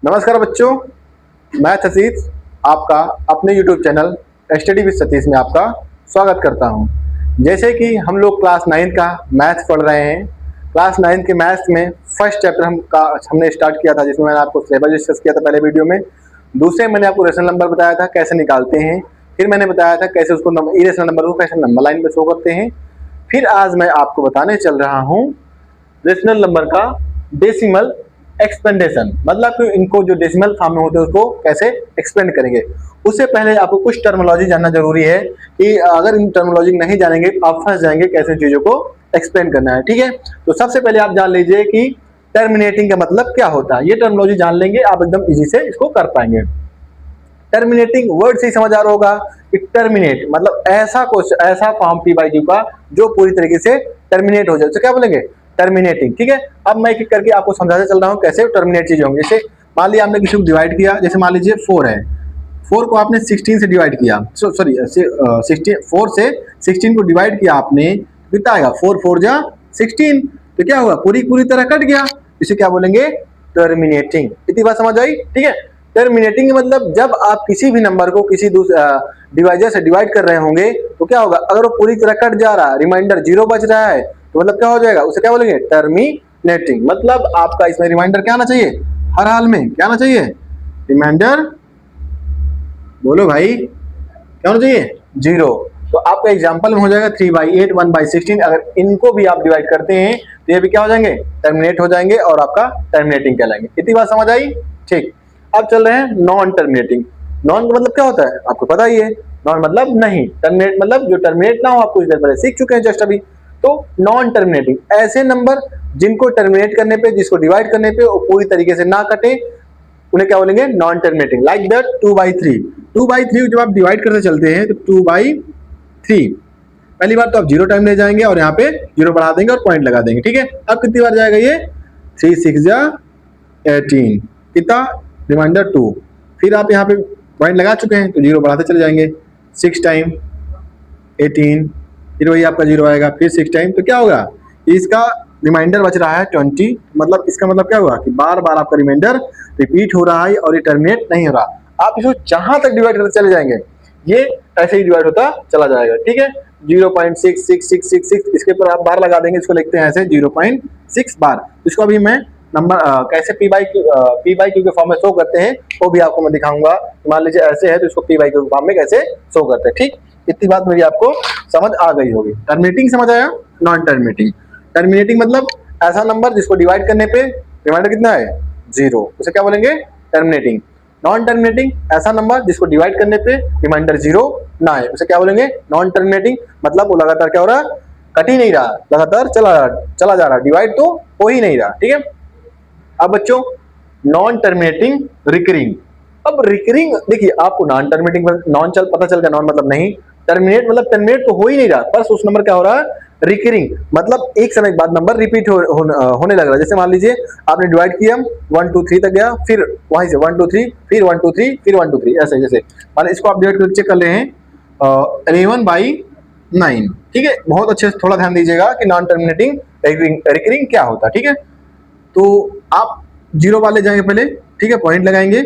नमस्कार बच्चों, मैं सतीश आपका अपने YouTube channel study with Satish में आपका स्वागत करता हूं। जैसे कि हम लोग क्लास 9 का मैथ्स पढ़ रहे हैं। क्लास 9 के मैथ्स में फर्स्ट चैप्टर हमने स्टार्ट किया था, जिसमें मैंने आपको सिलेबस डिस्कस किया था पहले वीडियो में। दूसरे मैंने आपको रेशनल नंबर बताया था कैसे निकालते हैं। फिर मैंने बताया था कैसे उसको इरेशनल नंबर को कैसे नंबर लाइन में शो करते हैं। फिर आज मैं आपको बताने चल रहा हूँ रेशनल नंबर का डेसिमल एक्सपेंडेशन, मतलब कि इनको जो डेसिमल फॉर्म में होते हैं उसको कैसे एक्सपेंड करेंगे। उससे पहले आपको कुछ टर्मिनोलॉजी जानना जरूरी है कि अगर इन टर्मिनोलॉजी नहीं जानेंगे तो आप फंस जाएंगे कैसे चीजों को एक्सप्लेन करना है। ठीक है, तो सबसे पहले आप जान लीजिए कि टर्मिनेटिंग का मतलब क्या होता है। ये टर्मिनोलॉजी जान लेंगे आप एकदम इजी से इसको कर पाएंगे। टर्मिनेटिंग वर्ड से ही समझ आ रहा होगा कि टर्मिनेट मतलब ऐसा फॉर्म पी बाई क्यू का जो पूरी तरीके से टर्मिनेट हो जाए, तो क्या बोलेंगे टर्मिनेटिंग। ठीक है, अब मैं एक एक करके आपको समझाते चल रहा हूँ कैसे टर्मिनेट चीजें होंगी। जैसे मान लिया आपने किसी को डिवाइड किया, जैसे मान लीजिए 4 है, 4 को आपने 16 से डिवाइड किया, सॉरी 4 से 16 को डिवाइड किया आपने, कितना आएगा 4 4 जा 16, तो क्या हुआ पूरी तरह कट गया, इसे क्या बोलेंगे टर्मिनेटिंग। इतनी बात समझ आई। ठीक है, टर्मिनेटिंग मतलब जब आप किसी भी नंबर को किसी डिवाइजर से डिवाइड कर रहे होंगे तो क्या होगा, अगर वो पूरी तरह कट जा रहा है, रिमाइंडर 0 बच रहा है, तो मतलब क्या हो जाएगा, उसे क्या बोलेंगे टर्मिनेटिंग। मतलब आपका इसमें रिमाइंडर क्या आना चाहिए, हर हाल में क्या आना चाहिए, रिमाइंडर, बोलो भाई क्या होना चाहिए 0। तो आपका एग्जांपल में हो जाएगा 3/8 1/16। अगर इनको भी आप डिवाइड करते हैं तो ये भी क्या हो जाएंगे, टर्मिनेट हो जाएंगे और आपका टर्मिनेटिंग कहलाएंगे। इतनी बात समझ आई। ठीक, अब चल रहे हैं नॉन टर्मिनेटिंग। नॉन का मतलब क्या होता है आपको पता ही है, नॉन मतलब नहीं, टर्मिनेट मतलब जो टर्मिनेट ना हो, आप कुछ देर पहले सीख चुके हैं जस्ट अभी। तो नॉन टर्मिनेटिंग ऐसे नंबर जिनको टर्मिनेट करने पे, जिसको डिवाइड करने पे वो पूरी तरीके से ना कटे, उन्हें क्या बोलेंगे नॉन टर्मिनेटिंग। लाइक दैट 2/3, 2/3 जब आप डिवाइड करते चलते हैं तो 2/3 पहली बार तो आप 0 टाइम ले जाएंगे और यहाँ पे 0 बढ़ा देंगे और पॉइंट लगा देंगे। ठीक है, अब कितनी बार जाएगा ये 3 6 जा 18, कितना रिमाइंडर 2, फिर आप यहाँ पे पॉइंट लगा चुके हैं तो 0 बढ़ाते चले जाएंगे, 6 टाइम 18, फिर वही आपका 0 आएगा, फिर 6 टाइम, तो क्या होगा इसका रिमाइंडर बच रहा है 20। मतलब इसका मतलब क्या हुआ कि बार बार आपका रिमाइंडर रिपीट हो रहा है और ये टर्मिनेट नहीं हो रहा। आप इसको जहां तक डिवाइड करते चले जाएंगे ये ऐसे ही डिवाइड होता चला जाएगा। ठीक है, 0.66666 इसके ऊपर आप बार लगा देंगे, इसको लिखते हैं ऐसे 0.6 बार। इसको अभी मैं नंबर कैसे पी बाई क्यू के फॉर्म में शो करते हैं वो भी आपको मैं दिखाऊंगा। मान लीजिए ऐसे है तो इसको पी बाई क्यू के फॉर्म में कैसे शो करते हैं। ठीक, इतनी बात मेरी आपको समझ आ गई होगी। टर्मिनेटिंग समझ आया। नॉन टर्मिनेटिंग, टर्मिनेटिंग मतलब ऐसा नंबर जिसको डिवाइड करने पे रिमाइंडर कितना है 0, उसे क्या बोलेंगे टर्मिनेटिंग। नॉन टर्मिनेटिंग ऐसा नंबर जिसको डिवाइड करने पे रिमाइंडर 0 ना है, उसे क्या बोलेंगे नॉन टर्मिनेटिंग। मतलब वो लगातार क्या हो रहा है, कट ही नहीं रहा, लगातार चला जा रहा, डिवाइड तो हो ही नहीं रहा। ठीक है, अब बच्चों नॉन टर्मिनेटिंग रिकरिंग। अब रिकरिंग देखिए आपको नॉन टर्मिनेटिंग नॉन चल पता चल गया, नॉन मतलब नहीं, टर्मिनेट मतलब टर्मिनेट तो हो ही नहीं रहा, बस उस नंबर क्या हो रहा है रिकरिंग, मतलब एक समय के बाद नंबर रिपीट होने लग रहा है। जैसे मान लीजिए आपने डिवाइड किया 1 2 3 तक गया, फिर वहीं से 1 2 3, फिर 1 2 3, फिर 1 2 3, ऐसे जैसे मान इसको आप डिवाइड करके चेक कर रहे हैं 11/9। ठीक है, बहुत अच्छे से थोड़ा ध्यान दीजिएगा कि नॉन टर्मिनेटिंग रिकरिंग क्या होता है। ठीक है, तो आप 0 वाले जाएंगे पहले, ठीक है, पॉइंट लगाएंगे।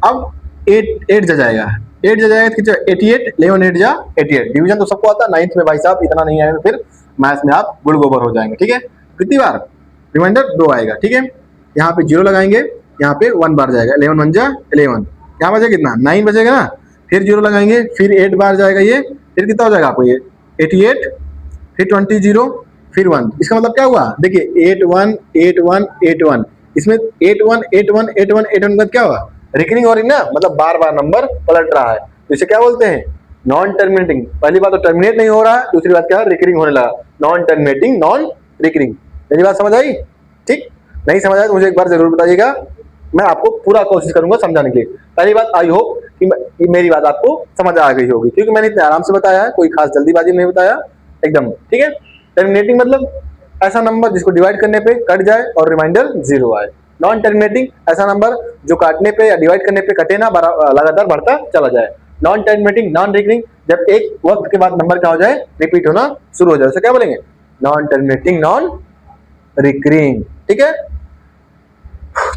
अब 8 जा जाएगा, 8 जा जाएगा तो 88, 11 8 जा 88। डिवीजन तो सबको आता है, 9th में भाई साहब इतना नहीं आएगा फिर मैथ्स में आप गुड़ गोबर हो जाएंगे। ठीक है, कितनी बार रिमाइंडर 2 आएगा। ठीक है, यहाँ पे 0 लगाएंगे, यहाँ पे 1 बार जाएगा, 11 1 जा 11, यहाँ बचेगा कितना 9 बचेगा ना, फिर 0 लगाएंगे, फिर 8 बार जाएगा ये, फिर कितना हो जाएगा आपको ये 88, फिर 20 0, फिर 1। इसका मतलब क्या हुआ देखिए 8 1 8 1 8 1, इसमें 8 1 8 1 8 1 8 1 क्या हुआ रिकरिंग हो रही ना, मतलब बार बार नंबर पलट रहा है, तो इसे क्या बोलते हैं नॉन टर्मिनेटिंग। पहली बात तो टर्मिनेट नहीं हो रहा है, दूसरी बात क्या है रिकरिंग होने लगा, नॉन टर्मिनेटिंग नॉन रिकरिंग। मेरी बात समझ आई। ठीक, नहीं समझ आया तो मुझे एक बार जरूर बताइएगा, मैं आपको पूरा कोशिश करूंगा समझाने के लिए। पहली बात आई होप कि मेरी बात आपको समझ आ गई होगी, क्योंकि मैंने इतने आराम से बताया है, कोई खास जल्दीबाजी नहीं बताया एकदम। ठीक है, टर्मिनेटिंग मतलब ऐसा नंबर जिसको डिवाइड करने पे कट जाए और रिमाइंडर 0 आए। नॉन टर्मिनेटिंग ऐसा नंबर जो काटने पे या डिवाइड करने पे कटे ना, लगातार बढ़ता चला जाए। नॉन टर्मिनेटिंग नॉन रिकरिंग जब एक वक्त के बाद नंबर क्या हो जाए रिपीट होना शुरू हो जाए, उसे क्या बोलेंगे नॉन टर्मिनेटिंग नॉन रिकरिंग। ठीक है,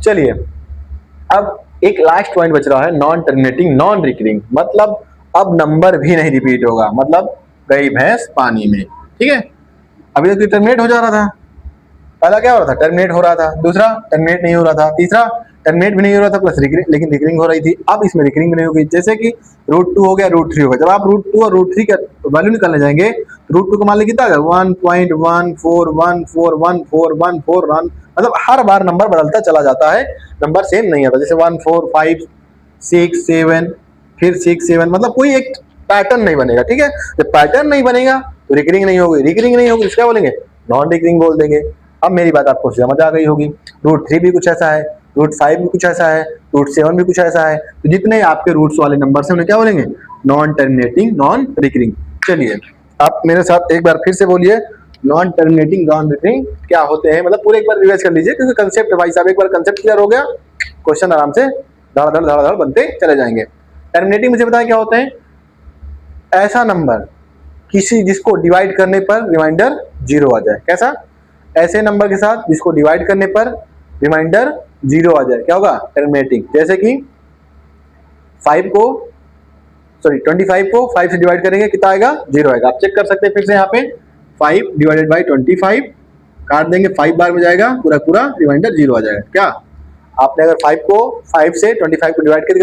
चलिए अब एक लास्ट पॉइंट बच रहा है, नॉन टर्मिनेटिंग नॉन रिकरिंग, मतलब अब नंबर भी नहीं रिपीट होगा, मतलब गई भैंस पानी में। ठीक है, अभी तक टर्मिनेट हो जा रहा था, पहला क्या हो रहा था, टर्मिनेट हो रहा था, दूसरा टर्मिनेट नहीं हो रहा था, तीसरा टर्मिनेट भी नहीं हो रहा था प्लस रिकरिंग, लेकिन रिकरिंग हो रही थी। अब इसमें रिकरिंग भी नहीं होगी, जैसे कि √2 हो गया, √3 हो गया। जब आप √2 और √3 का वैल्यू निकालने जाएंगे, √2 को मान लीजिए कितना आ गया, 1.14141414 मतलब हर बार नंबर बदलता चला जाता है, नंबर सेम नहीं आता। जैसे 1 4 5 6 7 फिर 6 7, मतलब कोई एक पैटर्न नहीं बनेगा। ठीक है, जब पैटर्न नहीं बनेगा तो रिकरिंग नहीं होगी, रिकरिंग नहीं होगी क्या बोलेंगे, नॉन रिकरिंग बोल देंगे। अब मेरी बात आपको समझ आ गई होगी, √3 भी कुछ ऐसा है, √5 भी कुछ ऐसा है, √7 भी कुछ ऐसा है। तो जितने आपके रूट्स वाले नंबर हैं उन्हें क्या बोलेंगे, नॉन टर्मिनेटिंग नॉन रिकरिंग। चलिए आप मेरे साथ एक बार फिर से बोलिए, नॉन टर्मिनेटिंग नॉन रिकरिंग क्या होते हैं, मतलब पूरे एक बार रिवाइज कर लीजिए, क्योंकि कंसेप्ट भाई साहब एक बार कंसेप्ट क्लियर हो गया, क्वेश्चन आराम से धड़ बनते चले जाएंगे। टर्मिनेटिंग मुझे बताया क्या होते हैं, ऐसा नंबर किसी जिसको डिवाइड करने पर रिमाइंडर 0 आ जाए। कैसा, ऐसे नंबर के साथ जिसको डिवाइड करने पर रिमाइंडर 0 आ जाए, क्या होगा, टर्मिनेटिंग। जैसे कि 25 को 5 से डिवाइड करेंगे, कितना आएगा, 0 आएगा। आप चेक कर सकते हैं फिर से यहाँ पे, 5 डिवाइडेड बाई 25 काट देंगे, 5 बार में जाएगा, पूरा पूरा रिमाइंडर 0 आ जाएगा। क्या आपने अगर 5 को 5 से 25 को डिवाइड करके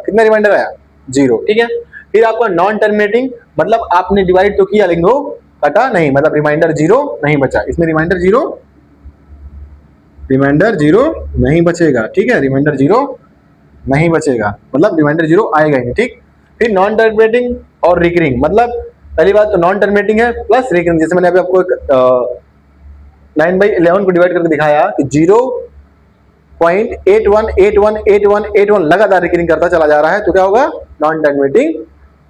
कितना रिमाइंडर आया, 0। ठीक है, फिर आपका नॉन टर्मिनेटिंग, मतलब आपने डिवाइड तो किया लेकिन वो कटा नहीं, मतलब रिमाइंडर 0 नहीं बचा। इसमें रिमाइंडर 0 नहीं बचेगा। ठीक है, रिमाइंडर 0 नहीं बचेगा, मतलब रिमाइंडर 0 आएगा ही नहीं। ठीक, फिर नॉन टर्मिनेटिंग और रिकरिंग, मतलब पहली बात तो नॉन टर्मिनेटिंग है प्लस रिकरिंग। जैसे मैंने अभी आपको 9/11 को डिवाइड करके दिखाया कि 0.81818181 लगातार रिकरिंग करता चला जा रहा है, तो क्या होगा, नॉन टर्मिनेटिंग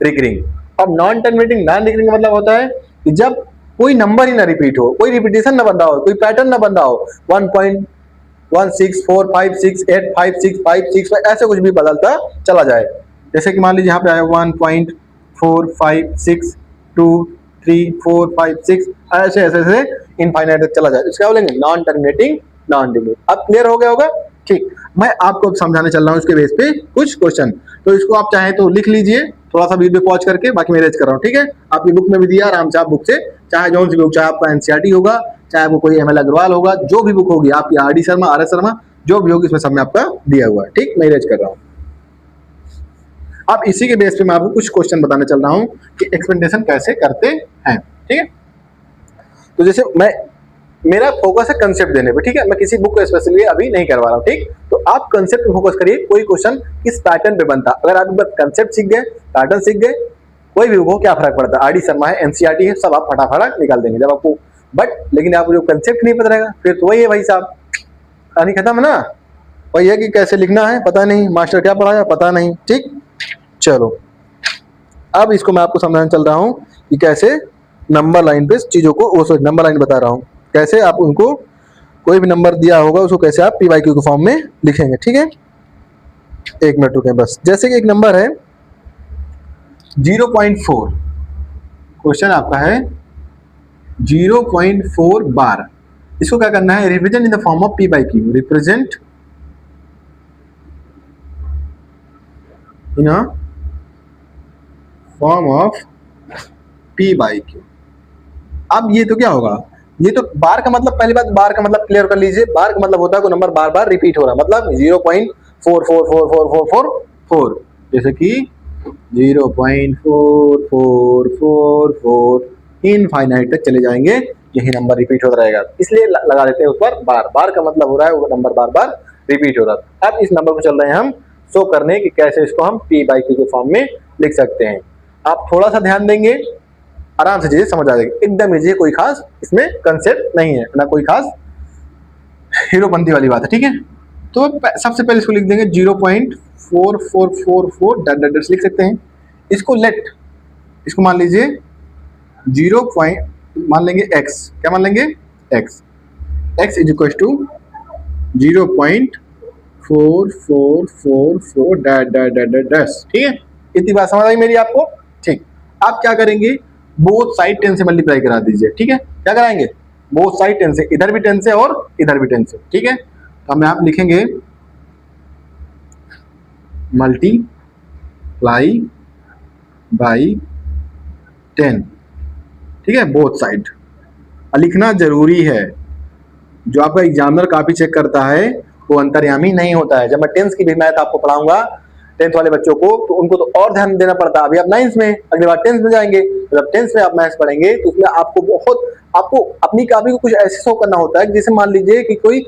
रिकरिंग। अब नॉन टर्मिनेटिंग नॉन रिकरिंग का मतलब होता है कि जब कोई नंबर ही ना रिपीट हो, कोई रिपीटेशन ना बन रहा हो, कोई पैटर्न ना बन रहा हो, 1.1645685656 ऐसे कुछ भी बदलता चला जाए। जैसे कि मान लीजिए यहाँ पे आया 1.45623456 ऐसे ऐसे ऐसे इनफाइनाइट तक चला जाए, इसको क्या बोलेंगे, नॉन टर्मिनेटिंग नॉन रिकरिंग। अब क्लियर हो गया होगा। ठीक, मैं आपको समझाने चल रहा हूँ इसके बेस पे कुछ क्वेश्चन, तो इसको आप चाहे तो लिख लीजिए, थोड़ा सा वीडियो पॉज करके, बाकी मैं रेज कर रहा हूँ। ठीक है, आपकी बुक में भी दिया, आराम से आप बुक से चाहे जो सी बुक, चाहे आपका एनसीईआरटी होगा, चाहे वो कोई ML अग्रवाल होगा, जो भी बुक होगी आपकी, RD शर्मा, RS शर्मा, जो भी होगी इसमें सब में आपका दिया हुआ है। ठीक, मैं रेज कर रहा हूँ। अब इसी के बेस पे मैं आपको कुछ क्वेश्चन बताने चल रहा हूँ कि एक्सपेरिमेंटेशन कैसे करते हैं। ठीक है, तो जैसे मेरा फोकस है कंसेप्ट देने पे। ठीक है, मैं किसी बुक को स्पेशली अभी नहीं करवा रहा हूँ। ठीक, तो आप कंसेप्ट पे फोकस करिए, कोई क्वेश्चन किस पैटर्न पे बनता। अगर आप एक बार कंसेप्ट सीख गए, पैटर्न सीख गए, कोई भी बुक हो क्या फर्क पड़ता है, RD शर्मा है, NCERT है, सब आप फटाफट निकाल देंगे जब आपको। बट लेकिन आपको जो कंसेप्ट नहीं पता रहेगा, फिर तो वही है भाई साहब, कहानी खत्म है ना। वही है कि कैसे लिखना है पता नहीं, मास्टर क्या पढ़ाया पता नहीं। ठीक, चलो अब इसको मैं आपको समझाने चल रहा हूँ कि कैसे नंबर लाइन पे चीजों को, नंबर लाइन बता रहा हूँ कैसे आप उनको, कोई भी नंबर दिया होगा उसको कैसे आप PYQ के फॉर्म में लिखेंगे। ठीक है, एक मिनट रुकें बस। जैसे कि एक नंबर है 0.4, क्वेश्चन आपका है 0.4 बार, इसको क्या करना है, represent in the form of PYQ, represent in form of PYQ। अब ये तो क्या होगा, ये तो बार का मतलब, पहली बात बार का मतलब क्लियर कर लीजिए। बार का मतलब होता है कोई नंबर बार बार रिपीट हो रहा है, मतलब 0.444444, जैसे कि 0.4444 इनफाइनाइट तक चले जाएंगे, यही नंबर रिपीट होता रहेगा, इसलिए लगा देते हैं उस पर बार। बार का मतलब हो रहा है वो नंबर बार बार रिपीट हो रहा है। अब इस नंबर को चल रहे हैं हम शो करने कि कैसे इसको हम PYQ के फॉर्म में लिख सकते हैं। आप थोड़ा सा ध्यान देंगे, आराम से चीजें समझ आ जाएगी, एकदम इजी है, कोई खास इसमें कंसेप्ट नहीं है ना, कोई खास हीरोपंती वाली बात है। ठीक है, तो सबसे पहले इसको लिख देंगे 0.4444 डैट डैट लिख सकते हैं। इसको इसको मान लीजिए 0. मान लेंगे x, क्या मान लेंगे, x is equal to 0.4444 dot dot dot dash. ठीक है, इतनी बात समझ आई मेरी आपको। ठीक, आप क्या करेंगे, बोथ साइड 10 से मल्टीप्लाई करा दीजिए। ठीक है, क्या कराएंगे, बोथ साइड 10 से, इधर भी 10 से और इधर भी 10 से। ठीक है, तो हम यहाँ लिखेंगे मल्टीप्लाई बाई 10, ठीक है, बोथ साइड। लिखना जरूरी है, जो आपका एग्जामिनर काफी चेक करता है वो अंतर्यामी नहीं होता है। जब मैं 10th की भी मैथ आपको पढ़ाऊंगा 10th वाले बच्चों को, तो उनको तो और ध्यान देना पड़ता है। अभी आप 9th में, अगली बार 10th में जाएंगे, जब 10th में आप मैथ्स पढ़ेंगे तो उसमें आपको अपनी कॉपी को कुछ ऐसे शो करना होता है जैसे मान लीजिए कि कोई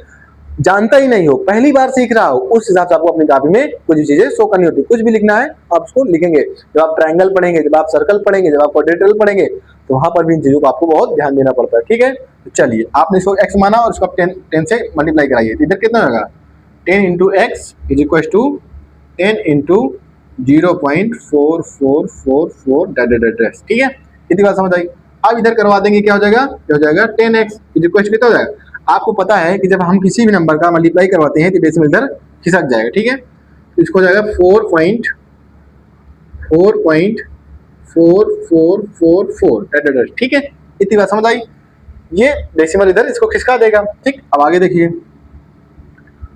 जानता ही नहीं हो, पहली बार सीख रहा हो, उस हिसाब से आपको अपनी कॉपी में कुछ चीजें शो करनी होती है। कुछ भी लिखना है आप उसको लिखेंगे। जब आप ट्रायंगल पढ़ेंगे, जब आप सर्कल पढ़ेंगे, जब आप क्वाड्रेटरल पढ़ेंगे, तो वहां पर भी इन चीजों को आपको बहुत ध्यान देना पड़ता है, ठीक है। तो चलिए, आपने इसको x माना और इसको आप 10 से मल्टीप्लाई कराइए, इधर कितना होगा 10 into x is equal to 10 into 0.4444 dash, ठीक है। इतनी बात समझ आई। अब इधर करवा देंगे, क्या हो जाएगा, क्या हो जाएगा 10x इज इक्वल टू कितना हो जाएगा। आपको पता है कि जब हम किसी भी नंबर का मल्टीप्लाई करवाते हैं तो डेसिमल इधर खिसक जाएगा, ठीक है। तो इसको हो जाएगा 4.4444 ठीक है। इतनी बात समझ आई। ये डेसिमल इधर इसको खिसका देगा, ठीक। अब आगे देखिए,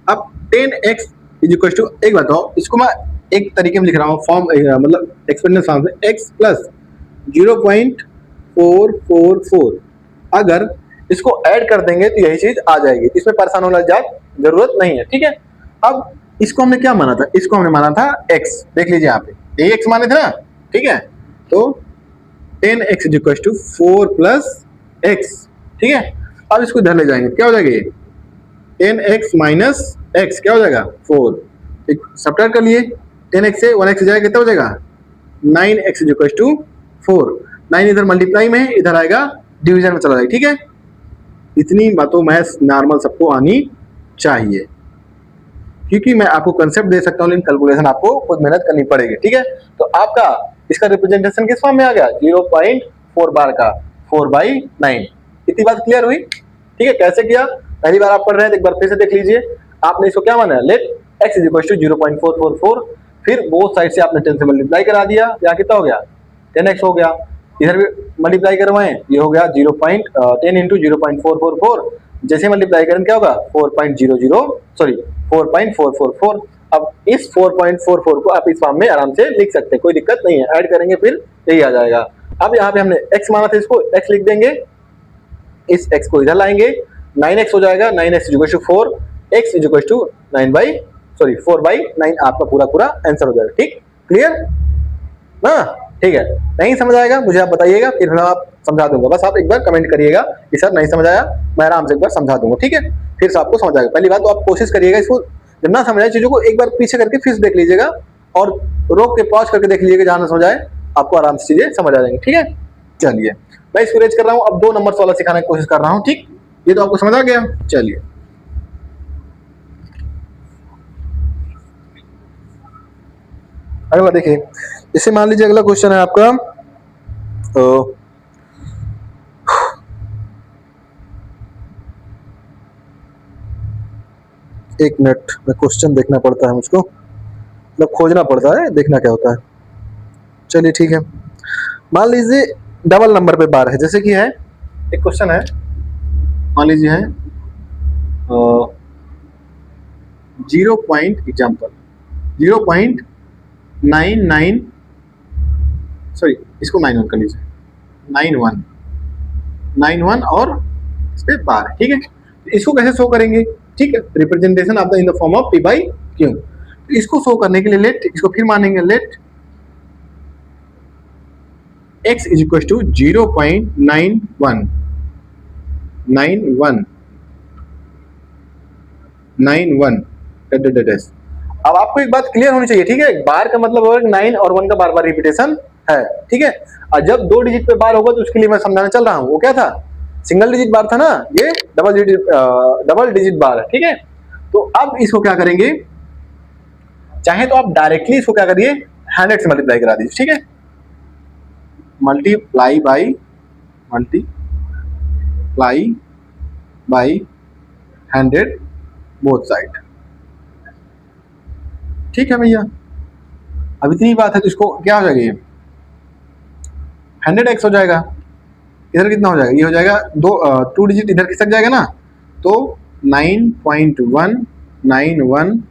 अब 10x इज इक्वल टू, एक बताओ इसको मैं एक तरीके में लिख रहा हूँ, फॉर्म मतलब एक्सपेरिमेंट फॉर्म से, x प्लस 0.444, अगर इसको ऐड कर देंगे तो यही चीज आ जाएगी, इसमें परेशान होने की जरूरत नहीं है, ठीक है। अब इसको हमने क्या माना था, इसको हमने माना था x, देख लीजिए यहाँ पे यही x माने थे ना, ठीक है। तो 10x is equal to 4 plus x, ठीक है। अब इसको इधर ले जाएंगे, क्या हो जाएगा ये 10x माइनस x, क्या हो जाएगा 4, एक सब्ट्रैक्ट कर लिए, 10x से 1x जाएगा, कितना हो जाएगा 9x इज इक्वल टू 4। 9 इधर मल्टीप्लाई में है, इधर आएगा डिवीजन में चला जाएगा, ठीक है। इतनी बातों मैथ्स नॉर्मल सबको आनी चाहिए, क्योंकि मैं आपको कंसेप्ट दे सकता हूँ लेकिन कैलकुलेशन आपको खुद मेहनत करनी पड़ेगी, ठीक है। तो आपका इसका रिप्रेजेंटेशन किस फॉर्म में आ गया, 0.4 बार का 4/9। इतनी बात क्लियर हुई, ठीक है। कैसे किया, पहली बार आप पढ़ रहे हैं तो एक बार फिर से देख लीजिए। आपने इसको क्या माना, let x is equal to 0.444, फिर बोथ साइड से आपने 10 से मल्टीप्लाई करा दिया, यहाँ कितना हो गया 10x हो गया। इधर भी मल्टीप्लाई करवाएं, ये हो गया 10 इंटू 0.444, जैसे मल्टीप्लाई करें क्या होगा 4.444। अब इस 4.44 को आप इस फॉर्म में आराम से लिख सकते हैं, कोई दिक्कत नहीं है, ऐड करेंगे फिर यही आ जाएगा। अब यहाँ पे हमने x माना था, इसको x लिख देंगे, इस x को इधर लाएंगे, 9x हो जाएगा, 9x is equal to 4, x is equal to 4/9 आपका पूरा आंसर हो जाएगा, ठीक, क्लियर ना, ठीक है। नहीं समझ आएगा मुझे आप बताइएगा, फिर मैं आप समझा दूंगा, बस आप एक बार कमेंट करिएगा कि सर नहीं समझ आया, मैं आराम से एक बार समझा दूंगा, ठीक है। फिर से आपको समझ आएगा। पहली बात तो आप कोशिश करिएगा, इसको जब ना समझ आए चीजों को एक बार पीछे करके फिर देख लीजिएगा और रोक के पॉज करके देख लीजिएगा, जहां ना समझ आए आपको आराम से चीजें समझ आ जाएंगी, ठीक है। चलिए, मैं इसको रेज कर रहा हूँ, अब 2 नंबर वाला सिखाने की कोशिश कर रहा हूँ, ठीक। ये तो आपको समझ आ गया। चलिए, अगला देखिए, जैसे मान लीजिए अगला क्वेश्चन है आपका, एक मिनट में क्वेश्चन देखना पड़ता है मुझको, मतलब खोजना पड़ता है, देखना क्या होता है। चलिए ठीक है, मान लीजिए डबल नंबर पे बार है, जैसे कि है एक क्वेश्चन है, मान लीजिए है 0.99, सॉरी इसको 91 कर लीजिए, 91 और इस पे बार, ठीक है। इसको कैसे शो करेंगे, ठीक है, representation of the in the form of p/q। तो इसको शो करने के लिए लेट, इसको फिर मानेंगे, let x is equal to 0.91 अब आपको एक बात क्लियर होनी चाहिए, ठीक है। बार का मतलब होगा 9 और 1 का बार बार रिपीटेशन है, ठीक है। और जब 2 डिजिट पे बार होगा तो उसके लिए मैं समझाना चल रहा हूँ, वो क्या था, सिंगल डिजिट बार था ना, ये डबल डिजिट बार है, ठीक है। तो अब इसको क्या करेंगे, चाहे तो आप डायरेक्टली इसको क्या करिए 100 से मल्टीप्लाई करा दीजिए, ठीक है। मल्टीप्लाई बाई 100 बोथ साइड, ठीक है भैया। अब इतनी बात है तो इसको क्या हो जाएगा, ये 100x हो जाएगा, इधर कितना हो जाएगा, ये हो जाएगा 2 डिजिट इधर खिसक जाएगा ना, तो 9.191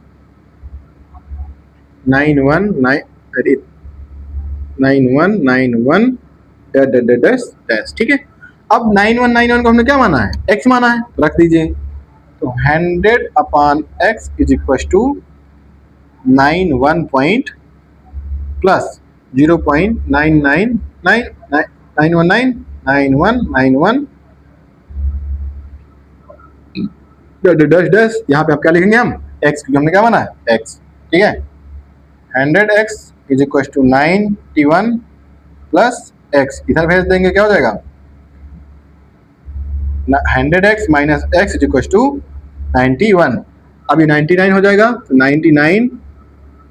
9191 डैश, ठीक है। अब 9191 को हमने क्या माना है, x माना है, तो रख दीजिए। तो 100 upon x is equal to 91 point plus 0.91991 dash dash, यहाँ पे आप क्या लिखेंगे हम x, क्योंकि हमने क्या माना है x, ठीक है। 100x is equal to 91 plus x, इधर भेज देंगे, क्या हो जाएगा 100x minus x is equal to 91। अब ये 99 हो जाएगा, तो 99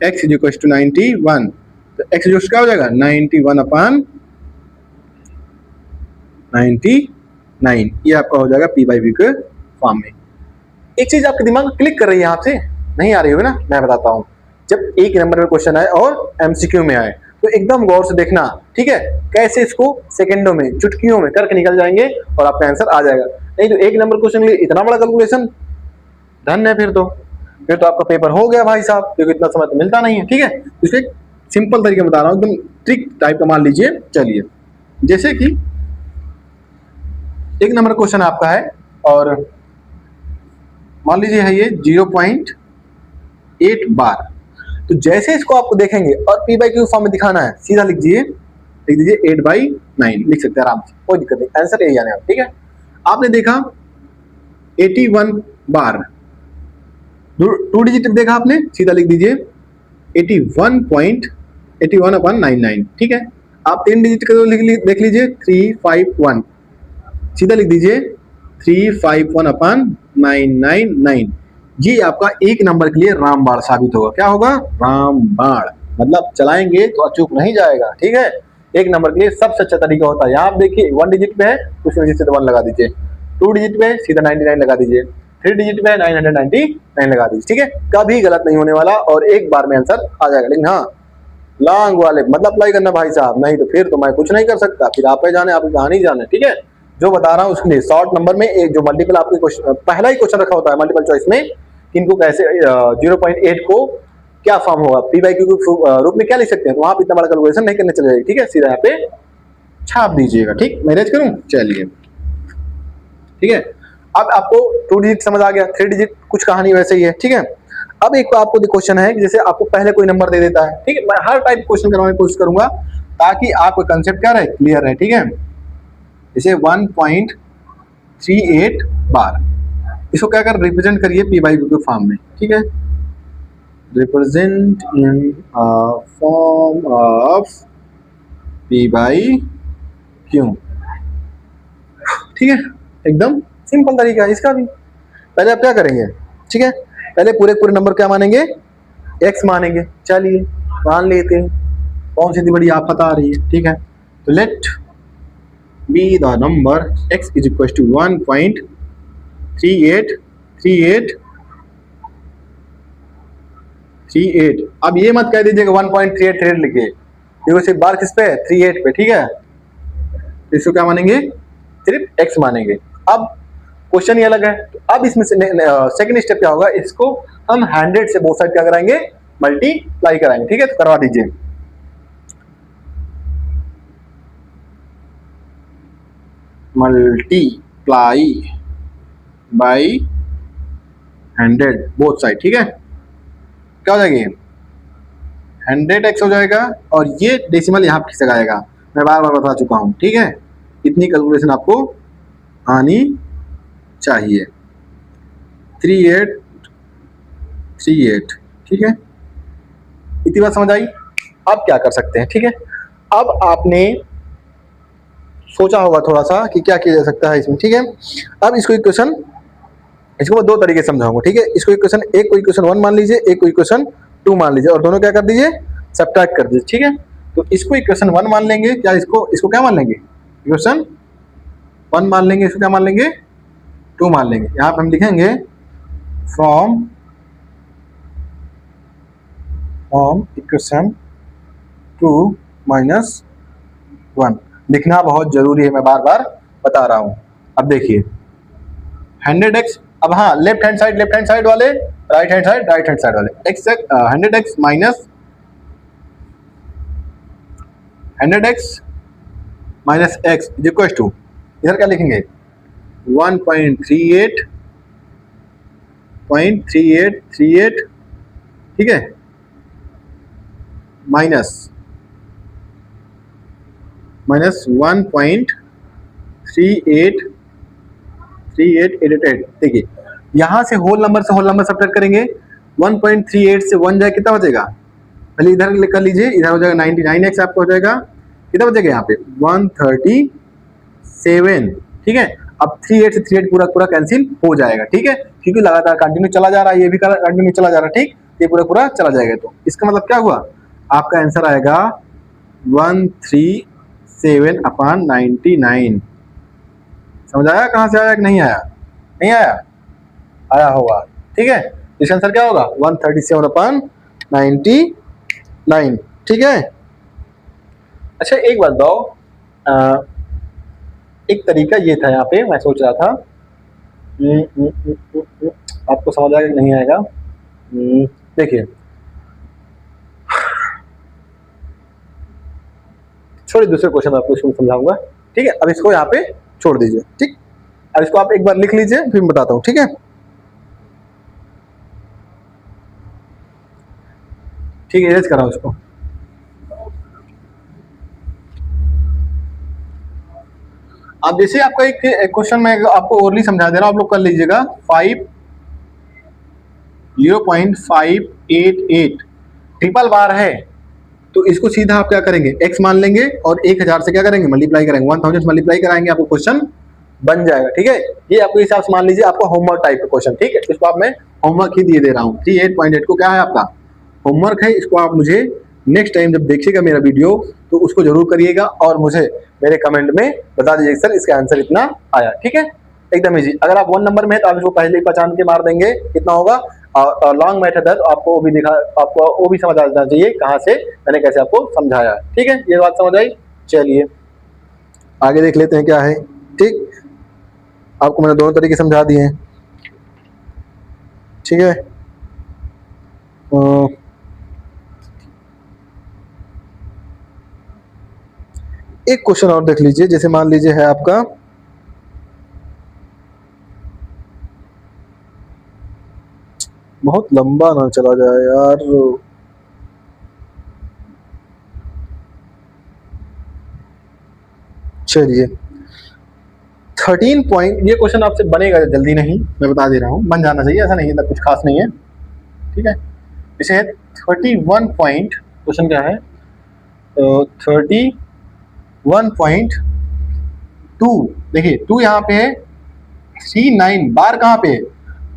x इज इक्वल टू 91, तो x जो क्या हो जाएगा 91 अपॉन 99, ये आपका हो जाएगा p बाई v के फॉर्म में। एक चीज आपके दिमाग में क्लिक कर रही है, आपसे नहीं आ रही होगी ना, मैं बताता हूँ। जब एक नंबर में क्वेश्चन आए और एमसीक्यू में आए तो एकदम गौर से देखना, ठीक है, कैसे इसको सेकंडों में चुटकियों में करके निकल जाएंगे और आपका आंसर आ जाएगा। नहीं तो एक नंबर क्वेश्चन के लिए इतना बड़ा कैलकुलेशन, धन है फिर तो आपका पेपर हो गया भाई साहब, क्योंकि इतना समय तो मिलता नहीं है, ठीक है। तो इसको एक सिंपल तरीके बता रहा हूँ, एकदम ट्रिक टाइप का मान लीजिए। चलिए, जैसे कि एक नंबर क्वेश्चन आपका है और मान लीजिए है ये 0.8 बार, तो जैसे इसको आपको देखेंगे और p बाई क्यू फॉर्म में दिखाना है, सीधा लिख दीजिए 8/9, लिख सकते हैं आराम से, कोई दिक्कत नहीं, आंसर यही आने वाला, ठीक है। आपने देखा 81 बार, 2 डिजिट देखा आपने, सीधा लिख दीजिए 81 अपॉन 99, ठीक है। आप 3 डिजिट का देख लीजिए 351, सीधा लिख दीजिए 351 अपॉन 999। ये आपका एक नंबर के लिए रामबाण साबित होगा। क्या होगा, रामबाण, मतलब चलाएंगे तो अचूक नहीं जाएगा, ठीक है। एक नंबर के लिए सबसे अच्छा तरीका होता है, यहाँ आप देखिए 1 डिजिट पे है, उसमें से 1 लगा दीजिए, 2 डिजिट पे सीधा 99 लगा दीजिए, 3 डिजिट पे 999 लगा दीजिए, ठीक है। कभी गलत नहीं होने वाला और एक बार में आंसर आ जाएगा। लेकिन हाँ, लॉन्ग वाले मतलब अप्लाई करना भाई साहब, नहीं तो फिर तो मैं कुछ नहीं कर सकता, फिर आप ही जाने, आपकी कहानी जाने, ठीक है। जो बता रहा हूँ उसके लिए शॉर्ट नंबर में एक जो मल्टीपल आपके क्वेश्चन, पहला ही क्वेश्चन रखा होता है मल्टीपल चॉइस में, इनको कैसे 0.8 को क्या फॉर्म होगा, p बाई क्यू के रूप में क्या लिख सकते हैं, तो वहां पे इतना बड़ा कैलकुलेशन नहीं करने चले जाएगी, ठीक है। सीधा यहाँ पे छाप दीजिएगा, ठीक, मैनेज करूं, चलिए, ठीक है। अब आपको 2 डिजिट समझ आ गया, 3 डिजिट कुछ कहानी वैसे ही है, ठीक है। अब एक आपको क्वेश्चन है कि जैसे आपको पहले कोई नंबर दे देता है, ठीक है, मैं हर टाइप क्वेश्चन करवाने की कोशिश करूंगा ताकि आपका कंसेप्ट क्या रहे, क्लियर रहे, ठीक है। जैसे 1.38 बार, इसको क्या कर रिप्रेजेंट करिए p बाई क्यू के फॉर्म में, ठीक है। Represent in form of p by Q, ठीक है। एकदम सिंपल तरीका है इसका भी। पहले आप क्या करेंगे, ठीक है, पहले पूरे नंबर क्या मानेंगे, x मानेंगे। चलिए मान लेते हैं, कौन सी बड़ी आफत आ रही है, ठीक है। तो let be the number x is equal to 1.3838। अब ये मत कह दीजिएगा 1.38 लिखिए, देखो सिर्फ बार किस पे है, 38 पे, ठीक है। तो इसको क्या मानेंगे, सिर्फ x मानेंगे। अब क्वेश्चन ये अलग है, तो अब इसमें से सेकंड स्टेप क्या होगा, इसको हम 100 से बोथ साइड क्या कराएंगे, मल्टीप्लाई कराएंगे, ठीक है। तो करवा दीजिए, मल्टीप्लाई बाई 100 बोथ साइड, ठीक है। क्या हो जाएगी 100x हो जाएगा और ये डेसिमल यहाँ पे आएगा, मैं बार बार बता चुका हूँ, ठीक है। इतनी कैलकुलेशन आपको आनी चाहिए, 3838, ठीक है। इतनी बात समझ आई। अब क्या कर सकते हैं, ठीक है। अब आपने सोचा होगा थोड़ा सा कि क्या किया जा सकता है इसमें, ठीक है। अब इसको इक्वेशन, इसको मैं 2 तरीके से समझाऊंगा, ठीक है। इसको इक्वेशन एक को इक्वेशन 1 मान लीजिए, एक को इक्वेशन 2 मान लीजिए, और दोनों क्या कर दीजिए, सब्ट्रैक्ट कर दीजिए, ठीक है। तो इसको इक्वेशन 1 मान लेंगे, क्या इसको क्या मान लेंगे, इक्वेशन 1 मान लेंगे, इसको क्या मान लेंगे, 2 मान लेंगे। यहाँ पे हम लिखेंगे फ्रॉम इक्वेशन 2 माइनस 1 लिखना बहुत जरूरी है, मैं बार बार बता रहा हूं। अब देखिए 100x, अब हाँ लेफ्ट हैंड साइड वाले, राइट हैंड साइड वाले, x 100x minus 100x minus x is equal to, इधर क्या लिखेंगे 1.38, ठीक है, माइनस 1.3888। देखिए यहां से होल नंबर से होल नंबर सब्ट्रैक्ट करेंगे, 1.38 से 1 जाए कितना बचेगा, पहले इधर कर लीजिए, इधर हो जाएगा 99x, आपको हो जाएगा कितना बचेगा यहाँ पे 137, ठीक है। अब 38 से 38 पूरा पूरा कैंसिल हो जाएगा, ठीक है, क्योंकि लगातार कंटिन्यू चला जा रहा है, ये भी कंटिन्यू चला जा रहा है, ठीक, ये पूरा पूरा चला जाएगा। तो इसका मतलब क्या हुआ, आपका आंसर आएगा 137/99। समझ आया कहां से आया कि नहीं आया, नहीं आया, आया होगा, ठीक है। इसका आंसर क्या होगा 137/99, ठीक है। अच्छा एक बात बताओ, एक तरीका ये था यहाँ पे, मैं सोच रहा था आपको समझ आएगा नहीं आएगा, देखिए छोड़िए, दूसरे क्वेश्चन आपको इसको समझाऊंगा, ठीक है। अब इसको यहाँ पे छोड़ दीजिए, ठीक, अब इसको आप एक बार लिख लीजिए, फिर मैं बताता हूँ, ठीक है, ठीक है, इरेज कराओ इसको। अब जैसे आपका एक क्वेश्चन मैं आपको ओरली समझा दे रहा हूं, आप लोग कर लीजिएगा। 0.588 ट्रिपल बार है, तो इसको सीधा आप क्या करेंगे, x मान लेंगे और 1000 से क्या करेंगे, मल्टीप्लाई करेंगे, 1000 मल्टीप्लाई कराएंगे, आपको क्वेश्चन बन जाएगा, ठीक है। ये आपको हिसाब से मान लीजिए आपका होमवर्क टाइप का क्वेश्चन, ठीक है, इसको आप मैं होमवर्क ही दिए दे रहा हूँ। 38.8 को क्या है आपका होमवर्क है, इसको आप मुझे नेक्स्ट टाइम जब देखिएगा मेरा वीडियो तो उसको जरूर करिएगा और मुझे मेरे कमेंट में बता दीजिए सर इसका आंसर इतना आया, ठीक है, एकदम इजी। अगर आप 1 नंबर में है तो आप इसको पहले ही पहचान के मार देंगे कितना होगा, और लॉन्ग मेथड है तो आपको वो भी दिखा, आपको वो भी समझ आ जाना चाहिए कहाँ से मैंने कैसे आपको समझाया, ठीक है, ये बात समझ आई। चलिए आगे देख लेते हैं क्या है, ठीक, आपको मैंने दोनों तरीके समझा दिए हैं, ठीक है। एक क्वेश्चन और देख लीजिए, जैसे मान लीजिए है आपका बहुत लंबा ना चला जाए यार, चलिए 13 पॉइंट, ये क्वेश्चन आपसे बनेगा जल्दी नहीं, मैं बता दे रहा हूँ, बन जाना चाहिए, ऐसा नहीं है, कुछ खास नहीं है, ठीक है। इसे है 31 पॉइंट, क्वेश्चन क्या है 31.2, देखिए 2 यहाँ पे है, 39 बार कहाँ पे है,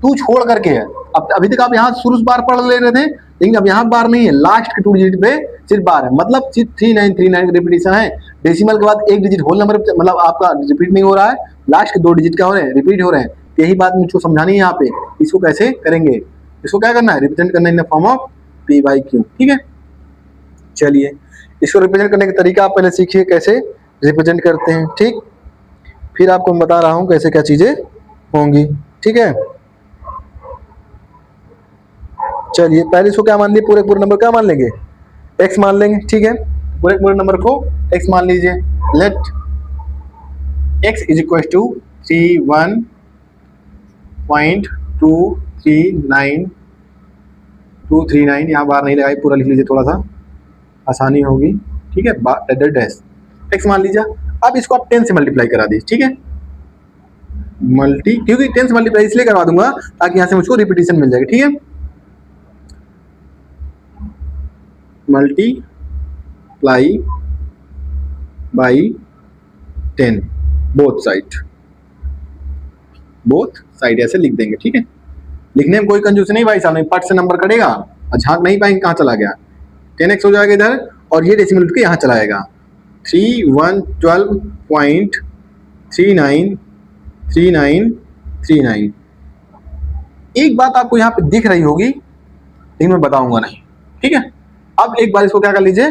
2 छोड़ करके है। अब अभी तक आप यहाँ शुरू से बार पढ़ ले रहे थे, लेकिन अब यहाँ बार नहीं है, लास्ट के 2 डिजिट पे सिर्फ बार है, मतलब सिर्फ 3939 का रिपीटेशन है। डेसिमल के बाद एक डिजिट होल नंबर मतलब आपका रिपीट नहीं हो रहा है, लास्ट के 2 डिजिट क्या हो रहे हैं, रिपीट हो रहे हैं। यही बात मुझको समझानी है यहाँ पे, इसको कैसे करेंगे, इसको क्या करना है, रिप्रेजेंट करना in the form of p/q, ठीक है। चलिए इसको रिप्रेजेंट करने का तरीका आप पहले सीखिए कैसे रिप्रेजेंट करते हैं, ठीक, फिर आपको मैं बता रहा हूँ कैसे क्या चीजें होंगी, ठीक है। चलिए पहले इसको क्या मान लिए, पूरे पूरे नंबर क्या मान लेंगे, x मान लेंगे, ठीक है, पूरे पूरे नंबर को x मान लीजिए। Let x is equal to 31.239, यहाँ बार नहीं लगाई, पूरा लिख लीजिए, थोड़ा सा आसानी होगी, ठीक है, डैश x मान लीजिए। अब इसको आप 10 से मल्टीप्लाई करा दीजिए, ठीक है, क्योंकि 10 से मल्टीप्लाई इसलिए करवा दूंगा ताकि यहाँ से मुझको रिपीटेशन मिल जाएगी, ठीक है। मल्टीप्लाई बाई 10 बोथ साइड ऐसे लिख देंगे, ठीक है। लिखने में कोई कंजूस नहीं भाई साहब, नहीं पट से नंबर कटेगा और झांक नहीं पाएंगे कहाँ चला गया, 10x हो जाएगा इधर और ये डेसिमल उठ के यहाँ चला आएगा 3112.393939। एक बात आपको यहाँ पे दिख रही होगी लेकिन मैं बताऊंगा नहीं, ठीक है। अब एक बार इसको क्या कर लीजिए,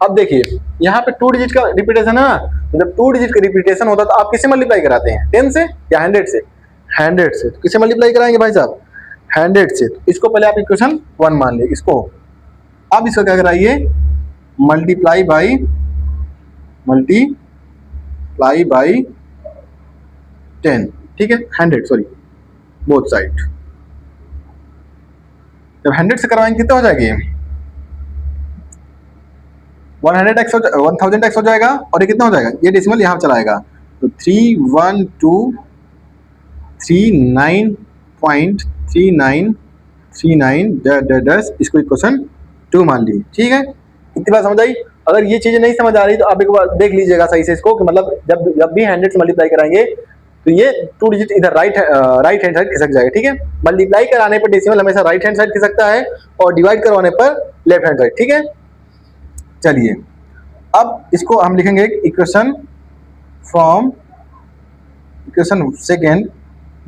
अब देखिए यहाँ पे 2 डिजिट का रिपीटेशन है ना, जब 2 डिजिट का रिपीटेशन होता है तो आप किससे मल्टीप्लाई कराते हैं, 10 से या 100 से, 100 से। तो किससे मल्टीप्लाई कराएंगे भाई साहब, 100 से। तो इसको पहले आप इक्वेशन 1 मान लीजिए इसको, अब इसको क्या कराइए मल्टीप्लाई बाई मल्टीप्लाई बाई 10, ठीक है, 100 सॉरी बोथ साइड। जब 100 से करवाएंगे कितना हो जाएगी, 1000x हो जाएगा, और ये कितना हो जाएगा, ये डेसिमल यहाँ चलाएगा, तो 3123939 इसको इक्वेशन 2 मान ली, ठीक है। इतनी बात समझ आई। अगर ये चीजें नहीं समझ आ रही तो आप एक बार देख लीजिएगा सही से इसको, कि मतलब जब भी 100 से मल्टीप्लाई कराएंगे तो ये 2 डिजिट इधर राइट हैंड साइड खिसक जाएगा, ठीक है। मल्टीप्लाई कराने पर डेसिमल हमेशा राइट हैंड साइड खिसकता है और डिवाइड करवाने पर लेफ्ट हैंड साइड, ठीक है। चलिए अब इसको हम लिखेंगे equation from equation second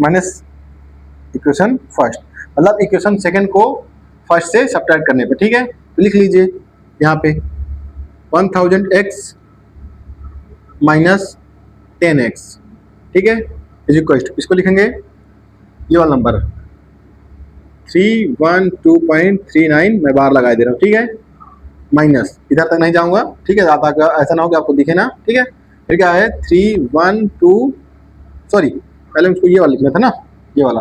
minus equation first, मतलब इक्वेशन सेकेंड को फर्स्ट से सब्ट्रैक्ट करने पर, ठीक है। तो लिख लीजिए यहाँ पे 1000x माइनस 10x, ठीक है, इज इक्वल टू, इसको लिखेंगे ये वाला नंबर 312.39 मैं बाहर लगा दे रहा हूँ, ठीक है, माइनस इधर तक नहीं जाऊंगा, ठीक है, ऐसा ना हो कि आपको दिखे ना, ठीक है। फिर क्या है 312 सॉरी पहले उसको ये वाला लिखना था ना, ये वाला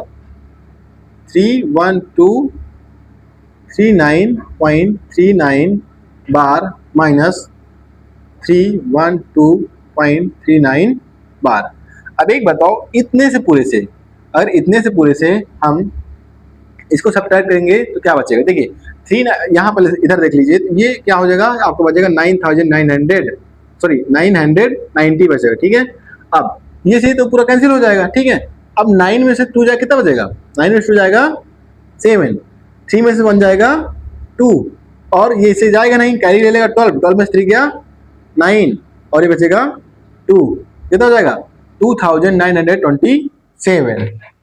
31239.39 बार माइनस 312.39 बार। अब एक बताओ, इतने से पूरे से, अगर इतने से पूरे से हम इसको सब्ट्रैक्ट करेंगे तो क्या बचेगा, देखिए 3 यहाँ पर इधर देख लीजिए, तो ये क्या हो जाएगा, आपको बचेगा 990 बचेगा, ठीक है। अब ये से तो पूरा कैंसिल हो जाएगा, ठीक है। अब 9 में से 2 जाए कितना बचेगा, 9 में से 2 जाएगा 7, 3 में से 1 जाएगा 2, और ये से जाएगा नहीं, कैरी ले लेगा 12 में से 3 गया 9, और ये बचेगा 2, कितना हो जाएगा 2927।